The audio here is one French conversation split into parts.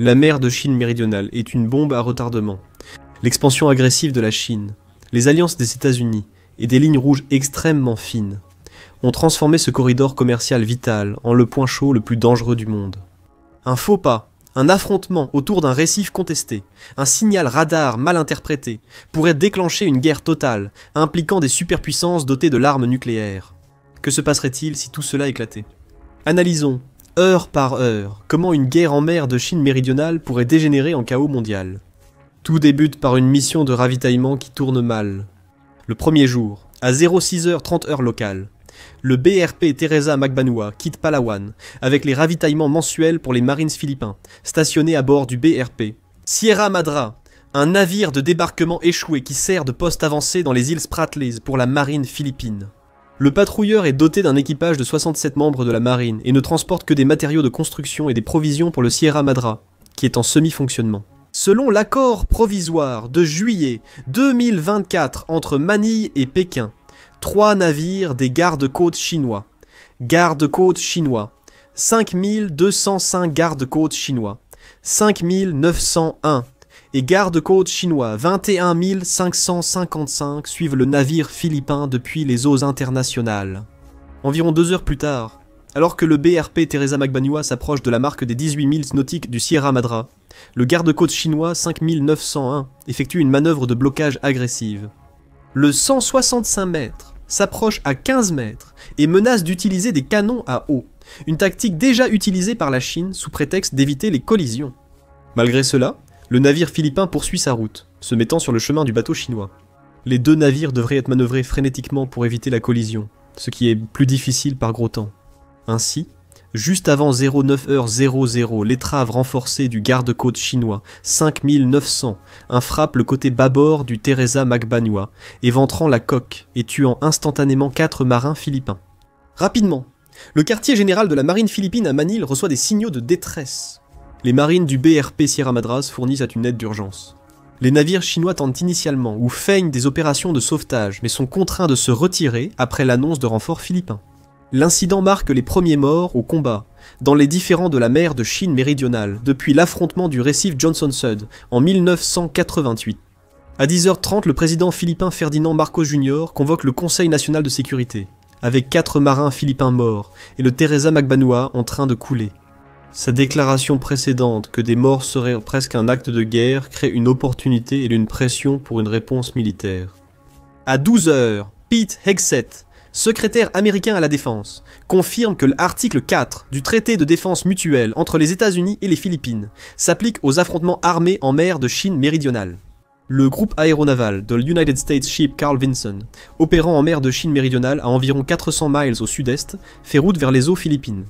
La mer de Chine méridionale est une bombe à retardement. L'expansion agressive de la Chine, les alliances des États-Unis et des lignes rouges extrêmement fines ont transformé ce corridor commercial vital en le point chaud le plus dangereux du monde. Un faux pas, un affrontement autour d'un récif contesté, un signal radar mal interprété, pourrait déclencher une guerre totale, impliquant des superpuissances dotées de l'arme nucléaire. Que se passerait-il si tout cela éclatait? Analysons, heure par heure, comment une guerre en mer de Chine méridionale pourrait dégénérer en chaos mondial. Tout débute par une mission de ravitaillement qui tourne mal. Le premier jour, à 06h30 heure locale, le BRP Teresa Magbanua quitte Palawan avec les ravitaillements mensuels pour les Marines philippins, stationnés à bord du BRP Sierra Madra, un navire de débarquement échoué qui sert de poste avancé dans les îles Spratleys pour la marine philippine. Le patrouilleur est doté d'un équipage de 67 membres de la marine et ne transporte que des matériaux de construction et des provisions pour le Sierra Madra, qui est en semi-fonctionnement. Selon l'accord provisoire de juillet 2024 entre Manille et Pékin, 3 navires des gardes-côtes chinois, 5205 gardes-côtes chinois, 5901 et gardes-côtes chinois 21 555 suivent le navire philippin depuis les eaux internationales. Environ 2 heures plus tard, alors que le BRP Teresa Magbanua s'approche de la marque des 18 milles nautiques du Sierra Madra, le garde-côtes chinois 5901 effectue une manœuvre de blocage agressive. Le 165 mètres s'approche à 15 mètres et menace d'utiliser des canons à eau, une tactique déjà utilisée par la Chine sous prétexte d'éviter les collisions. Malgré cela, le navire philippin poursuit sa route, se mettant sur le chemin du bateau chinois. Les 2 navires devraient être manœuvrés frénétiquement pour éviter la collision, ce qui est plus difficile par gros temps. Ainsi, juste avant 09h00, l'étrave renforcée du garde-côte chinois 5900 frappe le côté bâbord du Teresa Magbanua, éventrant la coque et tuant instantanément 4 marins philippins. Rapidement, le quartier général de la marine philippine à Manille reçoit des signaux de détresse. Les marines du BRP Sierra Madras fournissent une aide d'urgence. Les navires chinois tentent initialement ou feignent des opérations de sauvetage, mais sont contraints de se retirer après l'annonce de renforts philippins. L'incident marque les premiers morts au combat, dans les différends de la mer de Chine méridionale, depuis l'affrontement du récif Johnson Sud en 1988. À 10h30, le président philippin Ferdinand Marcos Jr. convoque le Conseil national de sécurité, avec 4 marins philippins morts et le Teresa Magbanua en train de couler. Sa déclaration précédente que des morts seraient presque un acte de guerre crée une opportunité et une pression pour une réponse militaire. À 12h, Pete Hegseth, secrétaire américain à la défense, confirme que l'article 4 du traité de défense mutuelle entre les États-Unis et les Philippines s'applique aux affrontements armés en mer de Chine méridionale. Le groupe aéronaval de l'United States Ship Carl Vinson, opérant en mer de Chine méridionale à environ 400 miles au sud-est, fait route vers les eaux philippines.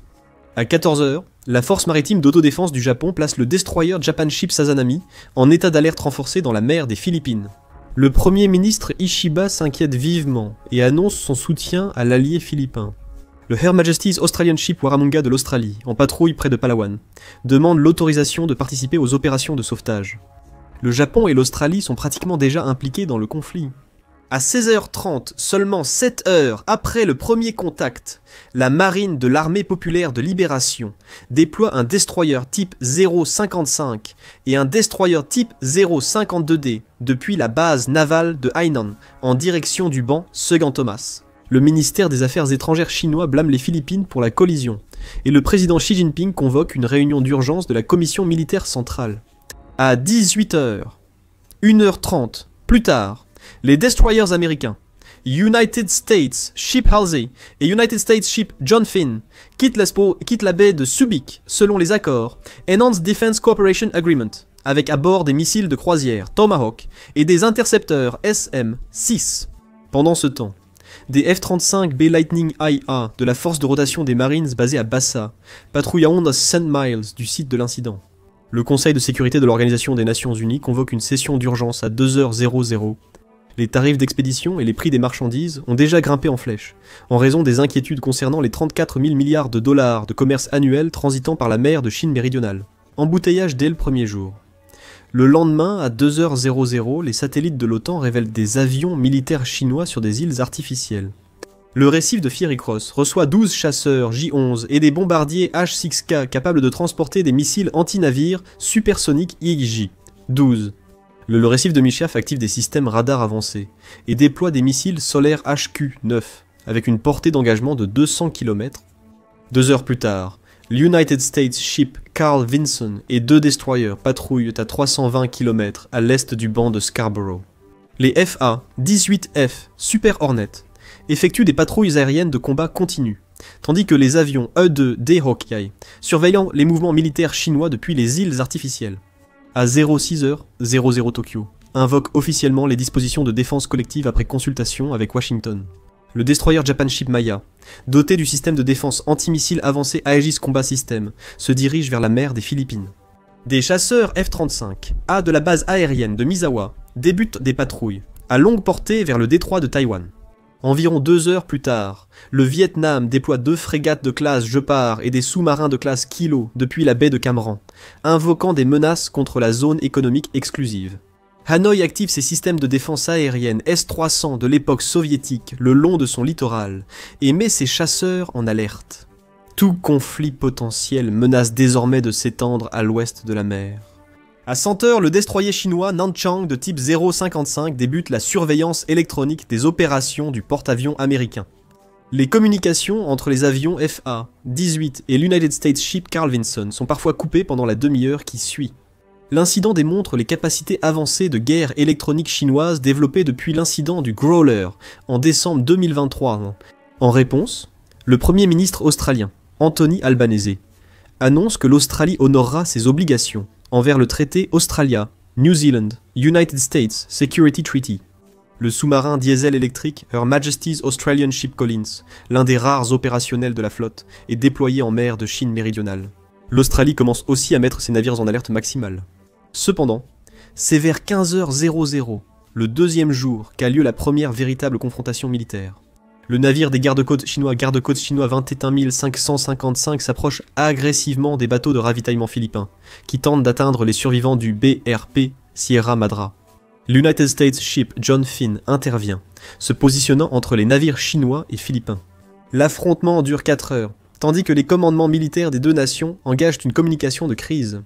À 14h, la force maritime d'autodéfense du Japon place le destroyer Japan Ship Sazanami en état d'alerte renforcée dans la mer des Philippines. Le Premier ministre Ishiba s'inquiète vivement et annonce son soutien à l'allié philippin. Le Her Majesty's Australian Ship Warramunga de l'Australie, en patrouille près de Palawan, demande l'autorisation de participer aux opérations de sauvetage. Le Japon et l'Australie sont pratiquement déjà impliqués dans le conflit. À 16h30, seulement 7 heures après le premier contact, la marine de l'armée populaire de libération déploie un destroyer type 055 et un destroyer type 052D depuis la base navale de Hainan en direction du banc Second Thomas. Le ministère des Affaires étrangères chinois blâme les Philippines pour la collision et le président Xi Jinping convoque une réunion d'urgence de la commission militaire centrale. À 18h, 1h30 plus tard, les destroyers américains, United States Ship Halsey et United States Ship John Finn quittent la baie de Subic selon les accords Enhanced Defense Cooperation Agreement, avec à bord des missiles de croisière Tomahawk et des intercepteurs SM-6. Pendant ce temps, des F-35B Lightning IA de la force de rotation des Marines basée à Bassa patrouillent à ondes 100 miles du site de l'incident. Le Conseil de sécurité de l'Organisation des Nations Unies convoque une session d'urgence à 2h00. Les tarifs d'expédition et les prix des marchandises ont déjà grimpé en flèche, en raison des inquiétudes concernant les 34 000 milliards de dollars de commerce annuel transitant par la mer de Chine méridionale. Embouteillage dès le premier jour. Le lendemain, à 2h00, les satellites de l'OTAN révèlent des avions militaires chinois sur des îles artificielles. Le récif de Fiery Cross reçoit 12 chasseurs J-11 et des bombardiers H-6K capables de transporter des missiles anti-navires supersoniques IJ. 12. Le récif de Michaf active des systèmes radars avancés et déploie des missiles solaires HQ-9 avec une portée d'engagement de 200 km. 2 heures plus tard, l'United States Ship Carl Vinson et 2 destroyers patrouillent à 320 km à l'est du banc de Scarborough. Les FA-18F Super Hornet effectuent des patrouilles aériennes de combat continu, tandis que les avions E-2D Hawkeye surveillant les mouvements militaires chinois depuis les îles artificielles. À 06h00 Tokyo, invoque officiellement les dispositions de défense collective après consultation avec Washington. Le destroyer Japan Ship Maya, doté du système de défense antimissile avancé Aegis Combat System, se dirige vers la mer des Philippines. Des chasseurs F-35 A de la base aérienne de Misawa débutent des patrouilles, à longue portée vers le détroit de Taïwan. Environ 2 heures plus tard, le Vietnam déploie 2 frégates de classe Jeopard et des sous-marins de classe Kilo depuis la baie de Cam Ranh, invoquant des menaces contre la zone économique exclusive. Hanoï active ses systèmes de défense aérienne S-300 de l'époque soviétique le long de son littoral et met ses chasseurs en alerte. Tout conflit potentiel menace désormais de s'étendre à l'ouest de la mer. À 100 heures, le destroyer chinois Nanchang de type 055 débute la surveillance électronique des opérations du porte-avions américain. Les communications entre les avions FA-18 et l'United States Ship Carl Vinson sont parfois coupées pendant la demi-heure qui suit. L'incident démontre les capacités avancées de guerre électronique chinoise développées depuis l'incident du Growler en décembre 2023. En réponse, le Premier ministre australien, Anthony Albanese, annonce que l'Australie honorera ses obligations envers le traité Australia-New Zealand-United States Security Treaty. Le sous-marin diesel électrique Her Majesty's Australian Ship Collins, l'un des rares opérationnels de la flotte, est déployé en mer de Chine méridionale. L'Australie commence aussi à mettre ses navires en alerte maximale. Cependant, c'est vers 15h00, le deuxième jour, qu'a lieu la première véritable confrontation militaire. Le navire des garde-côtes chinois 21 555 s'approche agressivement des bateaux de ravitaillement philippins, qui tentent d'atteindre les survivants du BRP Sierra Madra. L'United States Ship John Finn intervient, se positionnant entre les navires chinois et philippins. L'affrontement dure 4 heures, tandis que les commandements militaires des deux nations engagent une communication de crise.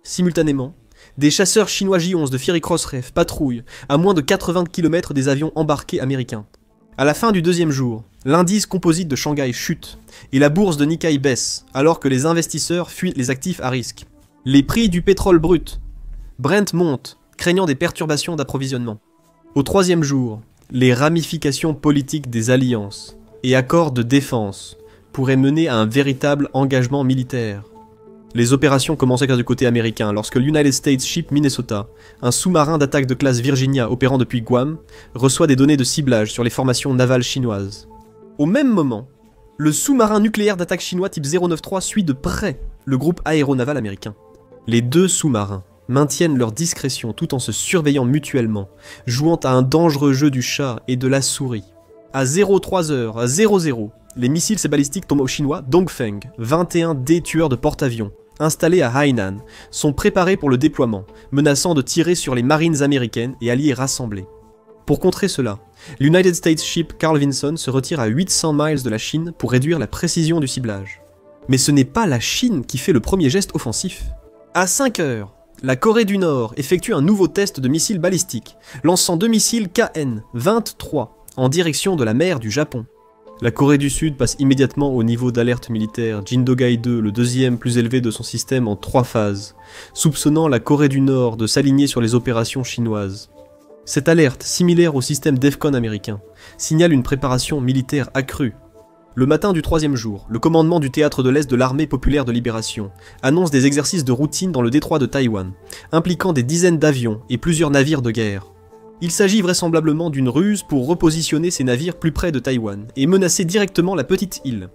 Simultanément, des chasseurs chinois J-11 de Fiery Cross Reef patrouillent à moins de 80 km des avions embarqués américains. À la fin du deuxième jour, l'indice composite de Shanghai chute et la bourse de Nikkei baisse alors que les investisseurs fuient les actifs à risque. Les prix du pétrole brut, Brent montent, craignant des perturbations d'approvisionnement. Au troisième jour, les ramifications politiques des alliances et accords de défense pourraient mener à un véritable engagement militaire. Les opérations commençaient du côté américain lorsque l'United States Ship Minnesota, un sous-marin d'attaque de classe Virginia opérant depuis Guam, reçoit des données de ciblage sur les formations navales chinoises. Au même moment, le sous-marin nucléaire d'attaque chinois type 093 suit de près le groupe aéronaval américain. Les deux sous-marins maintiennent leur discrétion tout en se surveillant mutuellement, jouant à un dangereux jeu du chat et de la souris. À 03h00, les missiles balistiques tombent aux Chinois Dongfeng, 21D tueurs de porte-avions, installés à Hainan, sont préparés pour le déploiement, menaçant de tirer sur les marines américaines et alliés rassemblés. Pour contrer cela, l'United States Ship Carl Vinson se retire à 800 miles de la Chine pour réduire la précision du ciblage. Mais ce n'est pas la Chine qui fait le premier geste offensif. À 5 heures, la Corée du Nord effectue un nouveau test de missiles balistiques, lançant 2 missiles KN-23 en direction de la mer du Japon. La Corée du Sud passe immédiatement au niveau d'alerte militaire Jindogai 2, le deuxième plus élevé de son système en 3 phases, soupçonnant la Corée du Nord de s'aligner sur les opérations chinoises. Cette alerte, similaire au système DEFCON américain, signale une préparation militaire accrue. Le matin du 3e jour, le commandement du théâtre de l'Est de l'Armée populaire de libération annonce des exercices de routine dans le détroit de Taïwan, impliquant des dizaines d'avions et plusieurs navires de guerre. Il s'agit vraisemblablement d'une ruse pour repositionner ces navires plus près de Taïwan et menacer directement la petite île.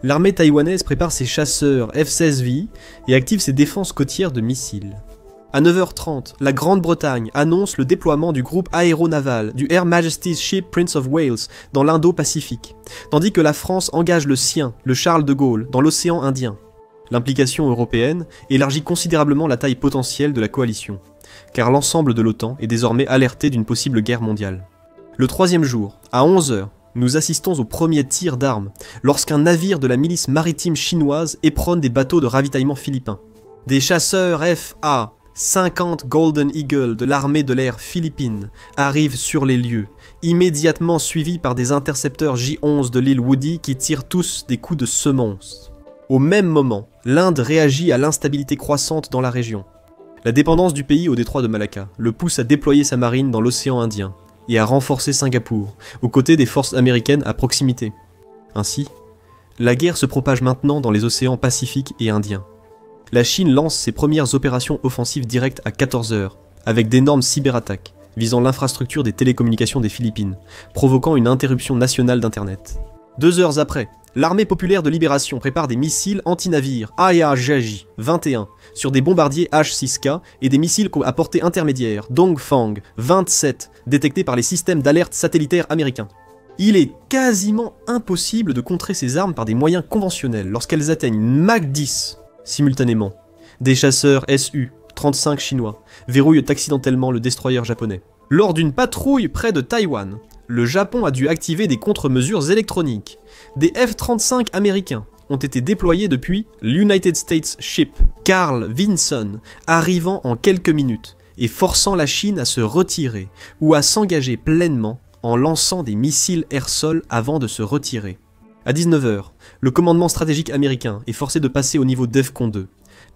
L'armée taïwanaise prépare ses chasseurs F-16V et active ses défenses côtières de missiles. À 9h30, la Grande-Bretagne annonce le déploiement du groupe aéronaval du Her Majesty's Ship Prince of Wales dans l'Indo-Pacifique, tandis que la France engage le sien, le Charles de Gaulle, dans l'océan Indien. L'implication européenne élargit considérablement la taille potentielle de la coalition, car l'ensemble de l'OTAN est désormais alerté d'une possible guerre mondiale. Le 3e jour, à 11h, Nous assistons au premier tir d'armes, lorsqu'un navire de la milice maritime chinoise éperonne des bateaux de ravitaillement philippins. Des chasseurs FA 50 Golden Eagle de l'armée de l'air philippine arrivent sur les lieux, immédiatement suivis par des intercepteurs J-11 de l'île Woody qui tirent tous des coups de semonce. Au même moment, l'Inde réagit à l'instabilité croissante dans la région. La dépendance du pays au détroit de Malacca le pousse à déployer sa marine dans l'océan Indien et à renforcer Singapour, aux côtés des forces américaines à proximité. Ainsi, la guerre se propage maintenant dans les océans Pacifique et Indien. La Chine lance ses premières opérations offensives directes à 14 h, avec d'énormes cyberattaques visant l'infrastructure des télécommunications des Philippines, provoquant une interruption nationale d'Internet. 2 heures après, l'armée populaire de libération prépare des missiles anti-navires Ayajaji 21 sur des bombardiers H-6K et des missiles à portée intermédiaire Dongfang 27 détectés par les systèmes d'alerte satellitaires américains. Il est quasiment impossible de contrer ces armes par des moyens conventionnels lorsqu'elles atteignent Mach 10 simultanément. Des chasseurs Su-35 chinois verrouillent accidentellement le destroyer japonais. Lors d'une patrouille près de Taïwan, le Japon a dû activer des contre-mesures électroniques. Des F-35 américains ont été déployés depuis l'United States Ship Carl Vinson, arrivant en quelques minutes et forçant la Chine à se retirer ou à s'engager pleinement en lançant des missiles air-sol avant de se retirer. À 19 h, le commandement stratégique américain est forcé de passer au niveau DEFCON 2,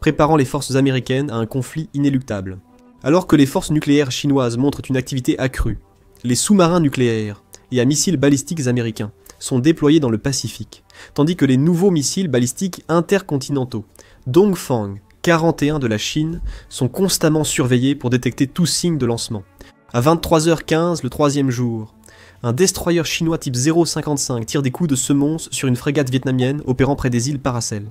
préparant les forces américaines à un conflit inéluctable. Alors que les forces nucléaires chinoises montrent une activité accrue, les sous-marins nucléaires et à missiles balistiques américains sont déployés dans le Pacifique, tandis que les nouveaux missiles balistiques intercontinentaux, Dongfang 41 de la Chine, sont constamment surveillés pour détecter tout signe de lancement. À 23 h 15 le troisième jour, un destroyer chinois type 055 tire des coups de semonce sur une frégate vietnamienne opérant près des îles Paracel.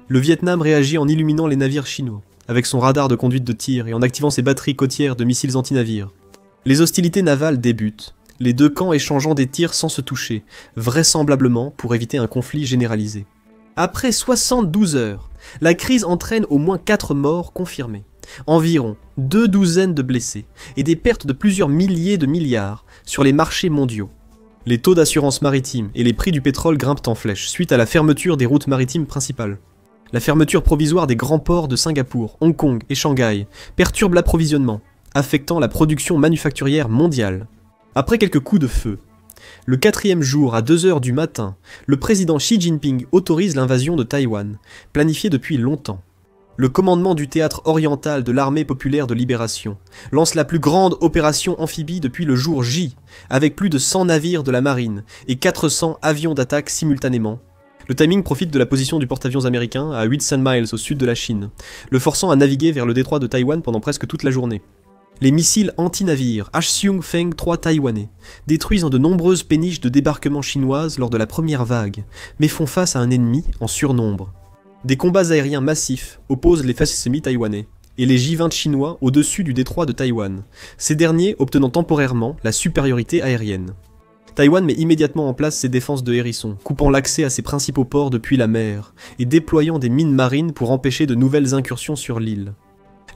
Le Vietnam réagit en illuminant les navires chinois, avec son radar de conduite de tir et en activant ses batteries côtières de missiles anti-navires. Les hostilités navales débutent, les deux camps échangeant des tirs sans se toucher, vraisemblablement pour éviter un conflit généralisé. Après 72 heures, la crise entraîne au moins 4 morts confirmés, environ 2 douzaines de blessés et des pertes de plusieurs milliers de milliards sur les marchés mondiaux. Les taux d'assurance maritime et les prix du pétrole grimpent en flèche suite à la fermeture des routes maritimes principales. La fermeture provisoire des grands ports de Singapour, Hong Kong et Shanghai perturbe l'approvisionnement, affectant la production manufacturière mondiale. Après quelques coups de feu, le 4e jour à 2 h du matin, le président Xi Jinping autorise l'invasion de Taïwan, planifiée depuis longtemps. Le commandement du théâtre oriental de l'armée populaire de libération lance la plus grande opération amphibie depuis le jour J, avec plus de 100 navires de la marine et 400 avions d'attaque simultanément. Le timing profite de la position du porte-avions américain à 800 miles au sud de la Chine, le forçant à naviguer vers le détroit de Taïwan pendant presque toute la journée. Les missiles anti-navires Hsiung Feng 3 taïwanais détruisent de nombreuses péniches de débarquement chinoises lors de la première vague, mais font face à un ennemi en surnombre. Des combats aériens massifs opposent les semi-taïwanais et les J-20 chinois au-dessus du détroit de Taïwan, ces derniers obtenant temporairement la supériorité aérienne. Taïwan met immédiatement en place ses défenses de hérisson, coupant l'accès à ses principaux ports depuis la mer, et déployant des mines marines pour empêcher de nouvelles incursions sur l'île.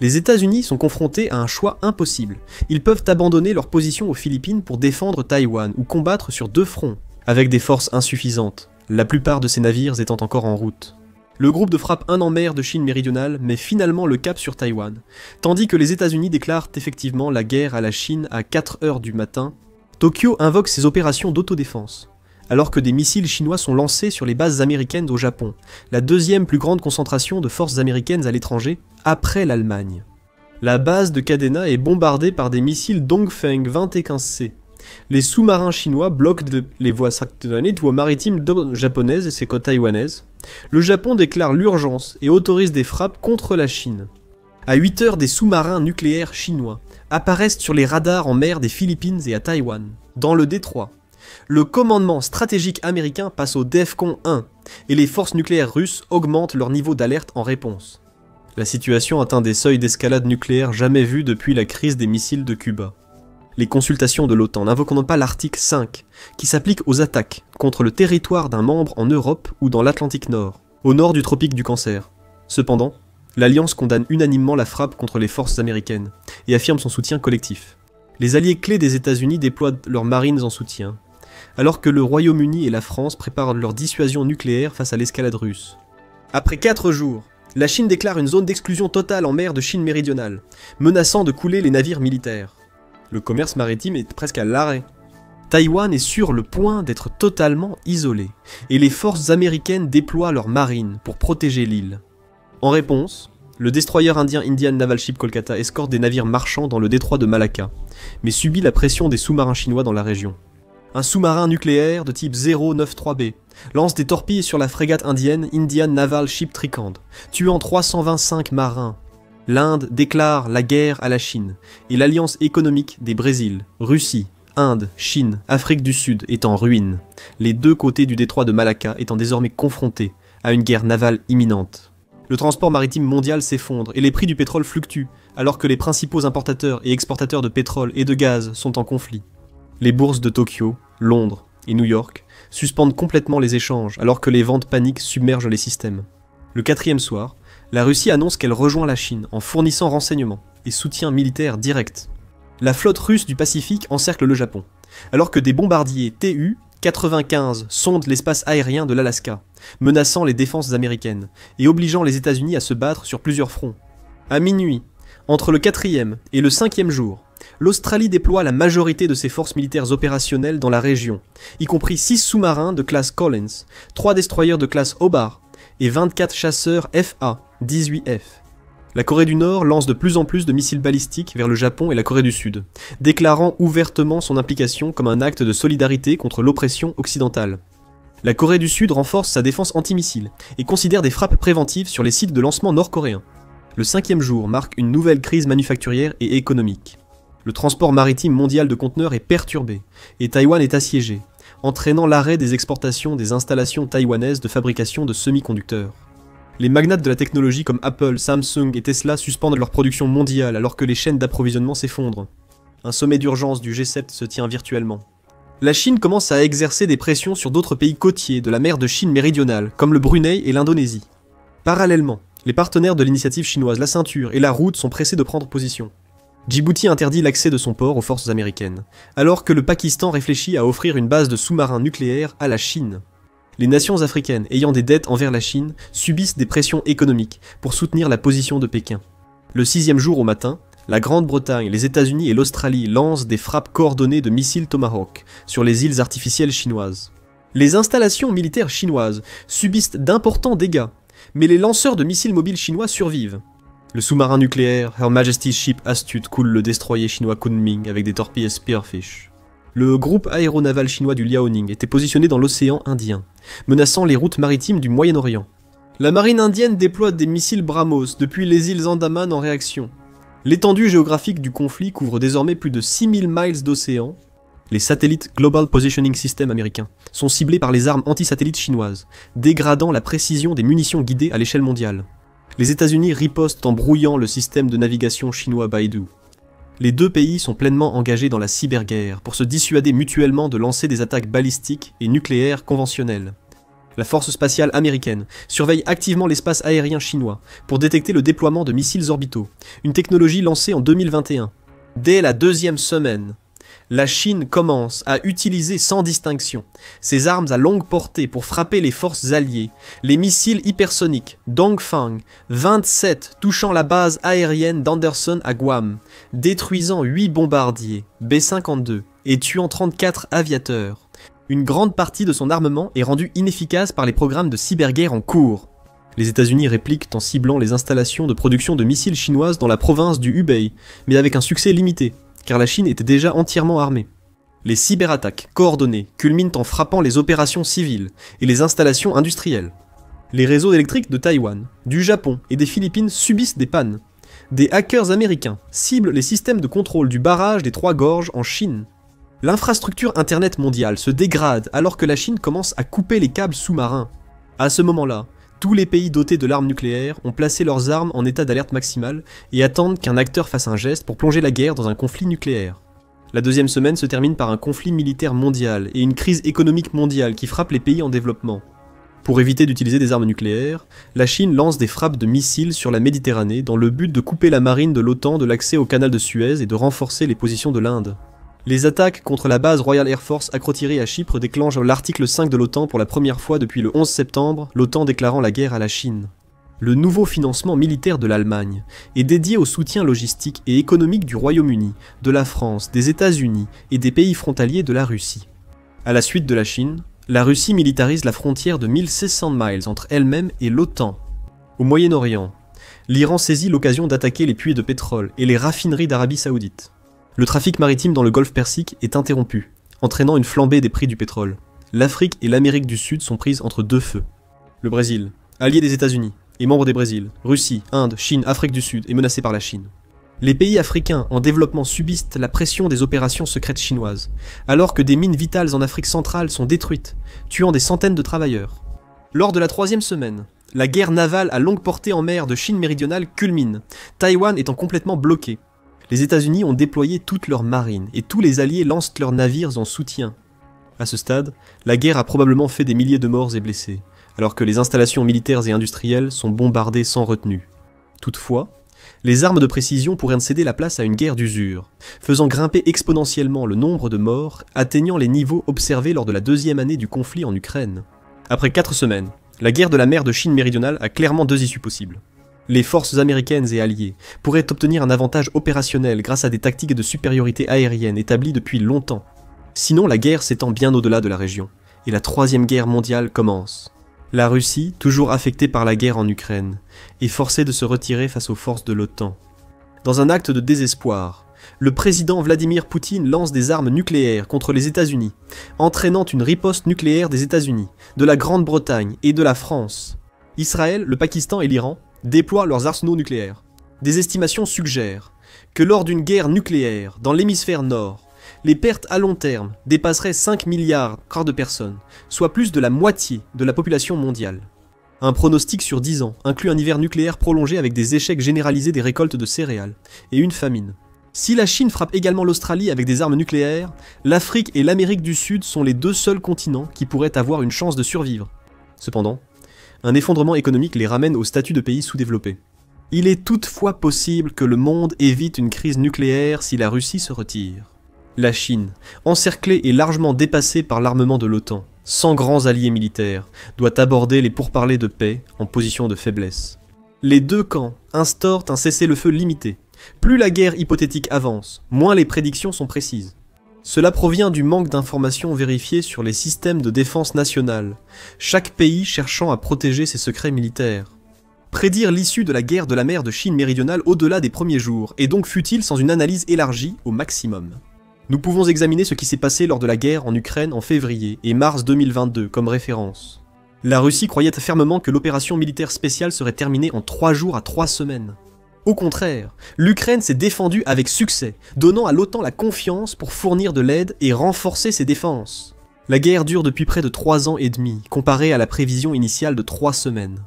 Les États-Unis sont confrontés à un choix impossible. Ils peuvent abandonner leur position aux Philippines pour défendre Taïwan ou combattre sur 2 fronts, avec des forces insuffisantes, la plupart de ces navires étant encore en route. Le groupe de frappe 1 en mer de Chine méridionale met finalement le cap sur Taïwan, tandis que les États-Unis déclarent effectivement la guerre à la Chine à 4 h du matin. Tokyo invoque ses opérations d'autodéfense, alors que des missiles chinois sont lancés sur les bases américaines au Japon, la deuxième plus grande concentration de forces américaines à l'étranger, après l'Allemagne. La base de Kadena est bombardée par des missiles Dongfeng 21C. Les sous-marins chinois bloquent les voies maritimes japonaises et ses côtes taïwanaises. Le Japon déclare l'urgence et autorise des frappes contre la Chine. À 8 h, des sous-marins nucléaires chinois apparaissent sur les radars en mer des Philippines et à Taïwan. Dans le détroit, le commandement stratégique américain passe au DEFCON 1 et les forces nucléaires russes augmentent leur niveau d'alerte en réponse. La situation atteint des seuils d'escalade nucléaire jamais vus depuis la crise des missiles de Cuba. Les consultations de l'OTAN n'invoquent pas l'article 5, qui s'applique aux attaques contre le territoire d'un membre en Europe ou dans l'Atlantique Nord, au nord du tropique du Cancer. Cependant, l'Alliance condamne unanimement la frappe contre les forces américaines et affirme son soutien collectif. Les alliés clés des États-Unis déploient leurs marines en soutien, alors que le Royaume-Uni et la France préparent leur dissuasion nucléaire face à l'escalade russe. Après 4 jours, la Chine déclare une zone d'exclusion totale en mer de Chine méridionale, menaçant de couler les navires militaires. Le commerce maritime est presque à l'arrêt. Taïwan est sur le point d'être totalement isolé, et les forces américaines déploient leur marine pour protéger l'île. En réponse, le destroyer indien Indian Naval Ship Kolkata escorte des navires marchands dans le détroit de Malacca, mais subit la pression des sous-marins chinois dans la région. Un sous-marin nucléaire de type 093B lance des torpilles sur la frégate indienne Indian Naval Ship Trikand, tuant 325 marins. L'Inde déclare la guerre à la Chine, et l'alliance économique des Brésil, Russie, Inde, Chine, Afrique du Sud est en ruine, les deux côtés du détroit de Malacca étant désormais confrontés à une guerre navale imminente. Le transport maritime mondial s'effondre et les prix du pétrole fluctuent, alors que les principaux importateurs et exportateurs de pétrole et de gaz sont en conflit. Les bourses de Tokyo, Londres et New York suspendent complètement les échanges alors que les ventes paniques submergent les systèmes. Le 4e soir, la Russie annonce qu'elle rejoint la Chine en fournissant renseignements et soutien militaire direct. La flotte russe du Pacifique encercle le Japon, alors que des bombardiers Tu-95 sondent l'espace aérien de l'Alaska, menaçant les défenses américaines et obligeant les États-Unis à se battre sur plusieurs fronts. À minuit, entre le 4e et le 5e jour, l'Australie déploie la majorité de ses forces militaires opérationnelles dans la région, y compris 6 sous-marins de classe Collins, 3 destroyers de classe Hobart et 24 chasseurs FA-18F. La Corée du Nord lance de plus en plus de missiles balistiques vers le Japon et la Corée du Sud, déclarant ouvertement son implication comme un acte de solidarité contre l'oppression occidentale. La Corée du Sud renforce sa défense antimissile et considère des frappes préventives sur les sites de lancement nord-coréens. Le 5e jour marque une nouvelle crise manufacturière et économique. Le transport maritime mondial de conteneurs est perturbé et Taïwan est assiégé, entraînant l'arrêt des exportations des installations taïwanaises de fabrication de semi-conducteurs. Les magnates de la technologie comme Apple, Samsung et Tesla suspendent leur production mondiale alors que les chaînes d'approvisionnement s'effondrent. Un sommet d'urgence du G7 se tient virtuellement. La Chine commence à exercer des pressions sur d'autres pays côtiers de la mer de Chine méridionale, comme le Brunei et l'Indonésie. Parallèlement, les partenaires de l'initiative chinoise, la Ceinture et la Route sont pressés de prendre position. Djibouti interdit l'accès de son port aux forces américaines, alors que le Pakistan réfléchit à offrir une base de sous-marins nucléaires à la Chine. Les nations africaines ayant des dettes envers la Chine subissent des pressions économiques pour soutenir la position de Pékin. Le 6e jour au matin, la Grande-Bretagne, les États-Unis et l'Australie lancent des frappes coordonnées de missiles Tomahawk sur les îles artificielles chinoises. Les installations militaires chinoises subissent d'importants dégâts, mais les lanceurs de missiles mobiles chinois survivent. Le sous-marin nucléaire Her Majesty's Ship Astute coule le destroyer chinois Kunming avec des torpilles Spearfish. Le groupe aéronaval chinois du Liaoning était positionné dans l'océan Indien, menaçant les routes maritimes du Moyen-Orient. La marine indienne déploie des missiles BrahMos depuis les îles Andaman en réaction. L'étendue géographique du conflit couvre désormais plus de 6000 miles d'océan. Les satellites Global Positioning System américains sont ciblés par les armes anti-satellites chinoises, dégradant la précision des munitions guidées à l'échelle mondiale. Les États-Unis ripostent en brouillant le système de navigation chinois Baidu. Les deux pays sont pleinement engagés dans la cyberguerre pour se dissuader mutuellement de lancer des attaques balistiques et nucléaires conventionnelles. La force spatiale américaine surveille activement l'espace aérien chinois pour détecter le déploiement de missiles orbitaux, une technologie lancée en 2021. Dès la 2e semaine, la Chine commence à utiliser sans distinction ses armes à longue portée pour frapper les forces alliées, les missiles hypersoniques Dongfang 27 touchant la base aérienne d'Anderson à Guam, détruisant 8 bombardiers B-52 et tuant 34 aviateurs. Une grande partie de son armement est rendue inefficace par les programmes de cyberguerre en cours. Les États-Unis répliquent en ciblant les installations de production de missiles chinoises dans la province du Hubei, mais avec un succès limité, car la Chine était déjà entièrement armée. Les cyberattaques coordonnées culminent en frappant les opérations civiles et les installations industrielles. Les réseaux électriques de Taïwan, du Japon et des Philippines subissent des pannes. Des hackers américains ciblent les systèmes de contrôle du barrage des Trois Gorges en Chine. L'infrastructure internet mondiale se dégrade alors que la Chine commence à couper les câbles sous-marins. À ce moment-là, tous les pays dotés de l'arme nucléaire ont placé leurs armes en état d'alerte maximale et attendent qu'un acteur fasse un geste pour plonger la guerre dans un conflit nucléaire. La 2e semaine se termine par un conflit militaire mondial et une crise économique mondiale qui frappe les pays en développement. Pour éviter d'utiliser des armes nucléaires, la Chine lance des frappes de missiles sur la Méditerranée dans le but de couper la marine de l'OTAN de l'accès au canal de Suez et de renforcer les positions de l'Inde. Les attaques contre la base Royal Air Force Akrotiri à Chypre déclenchent l'article 5 de l'OTAN pour la première fois depuis le 11 septembre, l'OTAN déclarant la guerre à la Chine. Le nouveau financement militaire de l'Allemagne est dédié au soutien logistique et économique du Royaume-Uni, de la France, des États-Unis et des pays frontaliers de la Russie. À la suite de la Chine, la Russie militarise la frontière de 1600 miles entre elle-même et l'OTAN. Au Moyen-Orient, l'Iran saisit l'occasion d'attaquer les puits de pétrole et les raffineries d'Arabie Saoudite. Le trafic maritime dans le golfe Persique est interrompu, entraînant une flambée des prix du pétrole. L'Afrique et l'Amérique du Sud sont prises entre deux feux. Le Brésil, allié des États-Unis et membre des Brésil, Russie, Inde, Chine, Afrique du Sud, est menacé par la Chine. Les pays africains en développement subissent la pression des opérations secrètes chinoises, alors que des mines vitales en Afrique centrale sont détruites, tuant des centaines de travailleurs. Lors de la 3e semaine, la guerre navale à longue portée en mer de Chine méridionale culmine, Taïwan étant complètement bloqué. Les États-Unis ont déployé toute leur marine et tous les alliés lancent leurs navires en soutien. À ce stade, la guerre a probablement fait des milliers de morts et blessés, alors que les installations militaires et industrielles sont bombardées sans retenue. Toutefois, les armes de précision pourraient céder la place à une guerre d'usure, faisant grimper exponentiellement le nombre de morts, atteignant les niveaux observés lors de la 2e année du conflit en Ukraine. Après 4 semaines, la guerre de la mer de Chine méridionale a clairement 2 issues possibles. Les forces américaines et alliées pourraient obtenir un avantage opérationnel grâce à des tactiques de supériorité aérienne établies depuis longtemps. Sinon, la guerre s'étend bien au-delà de la région, et la 3e guerre mondiale commence. La Russie, toujours affectée par la guerre en Ukraine, est forcée de se retirer face aux forces de l'OTAN. Dans un acte de désespoir, le président Vladimir Poutine lance des armes nucléaires contre les États-Unis, entraînant une riposte nucléaire des États-Unis, de la Grande-Bretagne et de la France. Israël, le Pakistan et l'Iran déploient leurs arsenaux nucléaires. Des estimations suggèrent que lors d'une guerre nucléaire dans l'hémisphère nord, les pertes à long terme dépasseraient 5 milliards de personnes, soit plus de la moitié de la population mondiale. Un pronostic sur 10 ans inclut un hiver nucléaire prolongé avec des échecs généralisés des récoltes de céréales et une famine. Si la Chine frappe également l'Australie avec des armes nucléaires, l'Afrique et l'Amérique du Sud sont les 2 seuls continents qui pourraient avoir une chance de survivre. Cependant, un effondrement économique les ramène au statut de pays sous-développés. Il est toutefois possible que le monde évite une crise nucléaire si la Russie se retire. La Chine, encerclée et largement dépassée par l'armement de l'OTAN, sans grands alliés militaires, doit aborder les pourparlers de paix en position de faiblesse. Les 2 camps instaurent un cessez-le-feu limité. Plus la guerre hypothétique avance, moins les prédictions sont précises. Cela provient du manque d'informations vérifiées sur les systèmes de défense nationale, chaque pays cherchant à protéger ses secrets militaires. Prédire l'issue de la guerre de la mer de Chine méridionale au-delà des premiers jours est donc futile sans une analyse élargie au maximum. Nous pouvons examiner ce qui s'est passé lors de la guerre en Ukraine en février et mars 2022 comme référence. La Russie croyait fermement que l'opération militaire spéciale serait terminée en 3 jours à 3 semaines. Au contraire, l'Ukraine s'est défendue avec succès, donnant à l'OTAN la confiance pour fournir de l'aide et renforcer ses défenses. La guerre dure depuis près de 3 ans et demi, comparée à la prévision initiale de 3 semaines.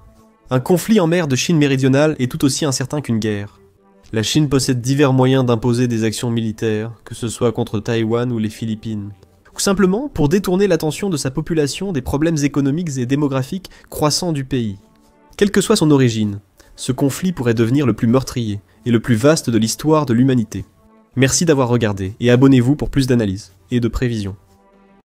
Un conflit en mer de Chine méridionale est tout aussi incertain qu'une guerre. La Chine possède divers moyens d'imposer des actions militaires, que ce soit contre Taïwan ou les Philippines, ou simplement pour détourner l'attention de sa population des problèmes économiques et démographiques croissants du pays. Quelle que soit son origine, ce conflit pourrait devenir le plus meurtrier et le plus vaste de l'histoire de l'humanité. Merci d'avoir regardé et abonnez-vous pour plus d'analyses et de prévisions.